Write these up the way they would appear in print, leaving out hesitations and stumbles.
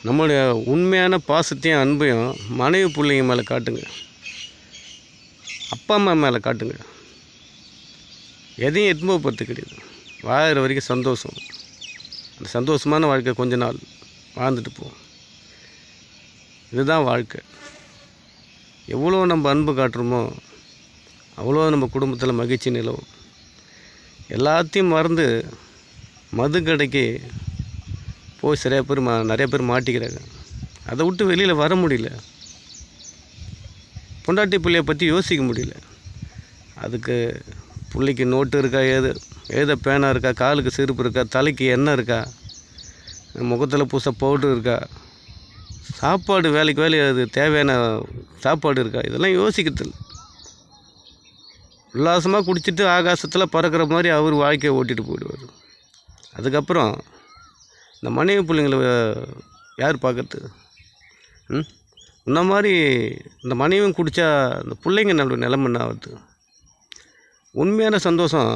நம்மளுடைய உண்மையான பாசத்தையும் அன்பையும் மனைவி பிள்ளைங்க மேலே காட்டுங்க, அப்பா அம்மா மேலே காட்டுங்க. எதையும் எதுவுமே கிடையாது. வாழற வரைக்கும் சந்தோஷம். அந்த சந்தோஷமான வாழ்க்கை கொஞ்ச நாள் வாழ்ந்துட்டு போவோம். இதுதான் வாழ்க்கை. எவ்வளோ நம்ம அன்பு காட்டுறோமோ அவ்வளோ நம்ம குடும்பத்தில் மகிழ்ச்சி நிலவும். எல்லாத்தையும் மறந்து மது கடைக்கு போய் நிறைய பேர் மாட்டிக்கிறாங்க. அதை விட்டு வெளியில் வர முடியல. பொண்டாட்டி பிள்ளையை பற்றி யோசிக்க முடியல. அதுக்கு பிள்ளைக்கு நோட்டு இருக்கா, ஏதோ பேனா இருக்கா, காலுக்கு செருப்பு இருக்கா, தலைக்கு எண்ணெய் இருக்கா, முகத்தில் பூச பவுடர் இருக்கா, சாப்பாடு வேலைக்கு அது தேவையான சாப்பாடு இருக்கா, இதெல்லாம் யோசிக்கிறது. உல்லாசமாக குடிச்சிட்டு ஆகாசத்தில் பறக்கிற மாதிரி அவர் வாழ்க்கையை ஓட்டிகிட்டு போயிடுவார். அதுக்கப்புறம் இந்த மனைவி பிள்ளைங்களை யார் பார்க்கறது? இந்த மாதிரி இந்த மனைவியும் குடித்தா இந்த பிள்ளைங்க நிலைமை என்ன ஆகுது? உண்மையான சந்தோஷம்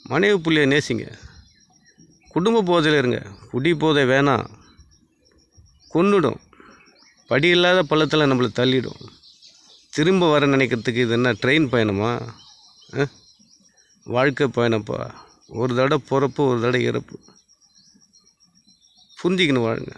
மனைவி பிள்ளைய நேசிங்க, குடும்ப போதையில் இருங்க. குடி போதை வேணாம், கொன்னுடும். படி இல்லாத பள்ளத்தில் நம்மளை தள்ளிடும். திரும்ப வர நினைக்கிறதுக்கு இது என்ன ட்ரெயின் பயணமா? வாழ்க்கை பயணப்பா. ஒரு தடவை பிறப்பு, ஒரு தடவை இறப்பு. புரிஞ்சிக்கணும், வாழுங்க.